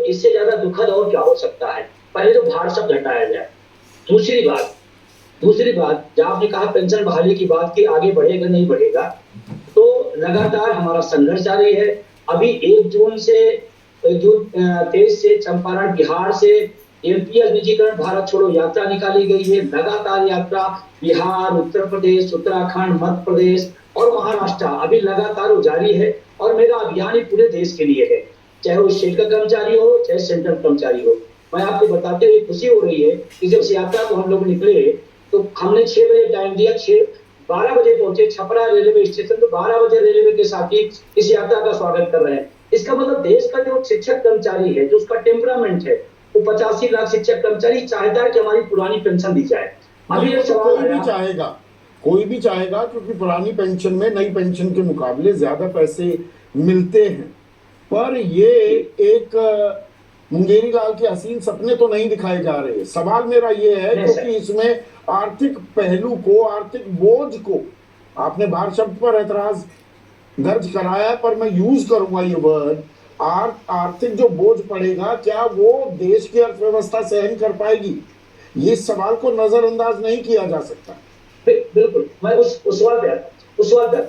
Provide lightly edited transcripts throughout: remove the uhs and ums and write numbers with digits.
इससे ज्यादा दुखद और क्या हो सकता है। पहले तो भार शब्द हटाया जाए। दूसरी बात जहां आपने कहा पेंशन बहाली की बात की, आगे बढ़ेगा नहीं बढ़ेगा, तो लगातार हमारा संघर्ष जारी है। अभी 1 जून 23 से चंपारण बिहार से एमपीएस निजीकरण भारत छोड़ो यात्रा निकाली गई है। लगातार यात्रा बिहार, उत्तर प्रदेश, उत्तराखंड, मध्य प्रदेश और महाराष्ट्र अभी लगातार जारी है। और मेरा अभियान ही पूरे देश के लिए है, चाहे वो स्टेट का कर्मचारी हो चाहे सेंट्रल कर्मचारी हो। मैं आपको बताते हुए खुशी हो रही है कि जब इस यात्रा को हम लोग निकले तो हमने 6 बजे टाइम दिया, 12 बजे पहुंचे छपरा रेलवे स्टेशन, तो 12 बजे रेलवे के साथी इस यात्रा का स्वागत कर रहे हैं। इसका मतलब देश का जो शिक्षक कर्मचारी है, जो उसका टेम्परामेंट है, वो 85 लाख शिक्षक कर्मचारी चाहता है कि हमारी पुरानी पेंशन दी जाए। अभी ये सवाल कोई भी चाहेगा क्योंकि पुरानी पेंशन में नई पेंशन के मुकाबले ज्यादा पैसे मिलते हैं। पर ये एक मुंगेरी लाल के हसीन सपने तो नहीं दिखाए जा रहे। सवाल मेरा ये है क्योंकि इसमें आर्थिक पहलू को, आर्थिक बोझ को, आपने बार शब्द पर ऐतराज दर्ज कराया पर मैं यूज करूंगा ये वर्ड, आर्थिक जो बोझ पड़ेगा क्या वो देश की अर्थव्यवस्था सहन कर पाएगी? ये सवाल को नजरअंदाज नहीं किया जा सकता। बिल्कुल, मैं उस सवाल पे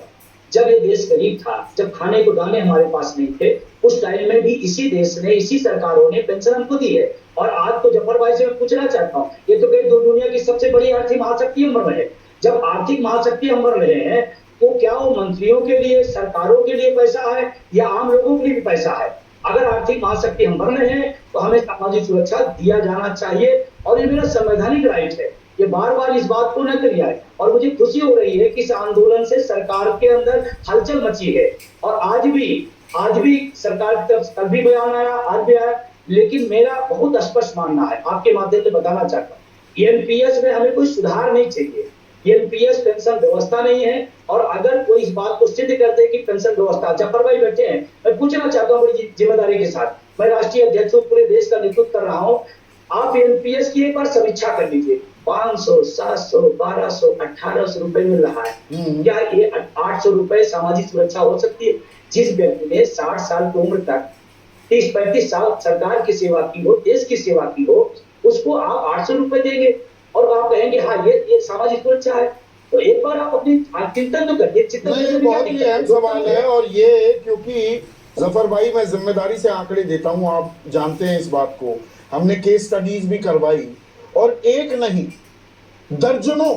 जब ये देश गरीब था, जब खाने को दाने हमारे पास नहीं थे, उस टाइम में भी इसी देश ने, इसी सरकारों ने पेंशन हमको दी है। और आज तो जफर भाई से मैं पूछना चाहता हूँ, ये तो कहीं दुनिया की सबसे बड़ी आर्थिक महाशक्ति हम बन रहे हैं। जब आर्थिक महाशक्ति हम बन रहे हैं तो क्या वो मंत्रियों के लिए, सरकारों के लिए पैसा है या आम लोगों के लिए भी पैसा है? अगर आर्थिक महाशक्ति हम बन रहे हैं तो हमें सामाजिक सुरक्षा दिया जाना चाहिए और ये मेरा संवैधानिक राइट है। ये बार बार इस बात को न करिए। और मुझे खुशी हो रही है कि इस आंदोलन से सरकार के अंदर हलचल मची है। और आज भी सरकार की तरफ कल भी बयान आया, आज भी आया, लेकिन मेरा बहुत स्पष्ट मानना है, आपके माध्यम से बताना चाहता हूँ, एनपीएस में हमें कोई सुधार नहीं चाहिए। एनपीएस पेंशन व्यवस्था नहीं है। और अगर कोई इस बात को सिद्ध कर दे कि पेंशन व्यवस्था, जफर भाई बैठे हैं, मैं पूछना चाहता हूँ बड़ी जिम्मेदारी के साथ, मैं राष्ट्रीय अध्यक्ष हूँ, पूरे देश का नेतृत्व कर रहा हूँ, आप एनपीएस की एक बार समीक्षा कर लीजिए। 500, 700, 1200, 1800 रुपए मिल रहा है। क्या ये 800 रुपए सामाजिक सुरक्षा हो सकती है? जिस व्यक्ति ने 60 साल की उम्र तक 30-35 साल सरकार की सेवा की हो, देश की सेवा की हो, उसको आप 800 रुपए देंगे और आप कहेंगे हाँ ये सामाजिक सुरक्षा है? तो एक बार आप अपनी चिंतन तो करिए। बहुत ही अहम सवाल है। और ये क्योंकि जफर भाई मैं जिम्मेदारी से आंकड़े देता हूं, आप जानते हैं इस बात को, हमने केस स्टडीज भी करवाई और एक नहीं दर्जनों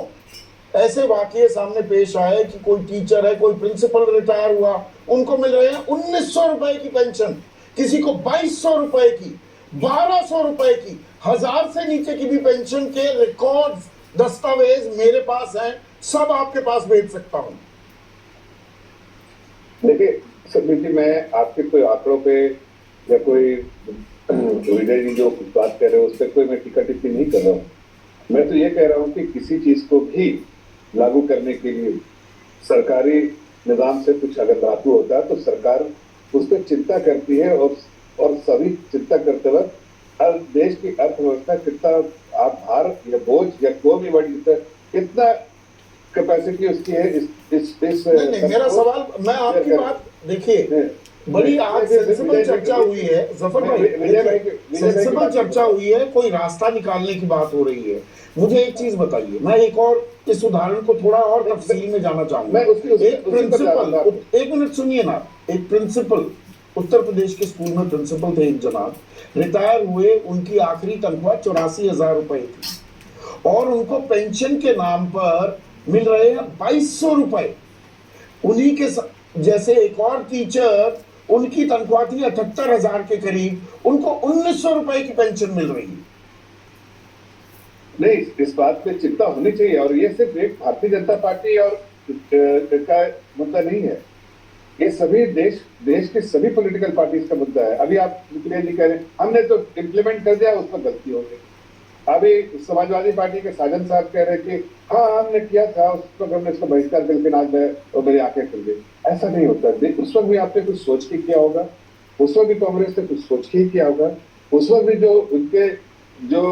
ऐसे वाकये सामने पेश आए कि कोई टीचर है, कोई प्रिंसिपल रिटायर हुआ, उनको मिल रहे हैं 1900 रुपए की पेंशन, किसी को 2200 रुपए की, 1200 रुपए की, 1000 से नीचे की भी पेंशन के रिकॉर्ड्स, दस्तावेज मेरे पास हैं, सब आपके पास भेज सकता हूं। देखिए समीर जी, मैं आपके कोई आंकड़ों पे या कोई विजय जी जो बात कर रहे हो उस पर कोई मैं टीका टिप्पणी नहीं कर रहा हूँ। मैं तो ये कह रहा हूँ कि किसी चीज को भी लागू करने के लिए सरकारी निजाम से कुछ अगर धातु होता है तो सरकार उस पर चिंता करती है और सभी चिंता करते वक्त हर देश की अर्थव्यवस्था कितना आप भार या बोझ या कोई भी वर्ड कितना कैपेसिटी उसकी है इस नहीं, मेरा सवाल, मैं आपकी बात देखिए, बड़ी आज सेंसिबल चर्चा हुई है जफर भाई, सेंसिबल चर्चा हुई है, कोई रास्ता निकालने की बात हो रही है। मुझे एक चीज बताइए, मैं एक और इस उदाहरण को थोड़ा और तफसील में जाना चाहूंगा। एक प्रिंसिपल, एक मिनट सुनिए ना, एक प्रिंसिपल उत्तर प्रदेश के स्कूल में प्रिंसिपल थे, एक जनाब रिटायर हुए, उनकी आखिरी तनख्वाह 84,000 रुपए थी और उनको पेंशन के नाम पर मिल रहे हैं 2200 रुपए। उन्हीं के जैसे एक और टीचर, उनकी तनख्वाह थी 78,000 के करीब, उनको 1900 रुपए की पेंशन मिल रही है। नहीं, इस बात पे चिंता होनी चाहिए और ये सिर्फ एक भारतीय जनता पार्टी और का मुद्दा नहीं है, ये सभी देश के सभी पॉलिटिकल पार्टीज का मुद्दा है। अभी आप जी कह रहे हैं हमने तो इम्प्लीमेंट कर दिया, उस पर गलती हो गई। अभी समाजवादी पार्टी के साजन साहब कह रहे कि हाँ हमने किया था, उस पर हमने इसका बहिष्कार करके आज मेरी आंखें खुल गई। ऐसा नहीं होता। उस वक्त भी आपने कुछ सोच के किया होगा, उस वक्त भी कांग्रेस ने कुछ सोच के ही किया होगा, उस वक्त भी जो उनके जो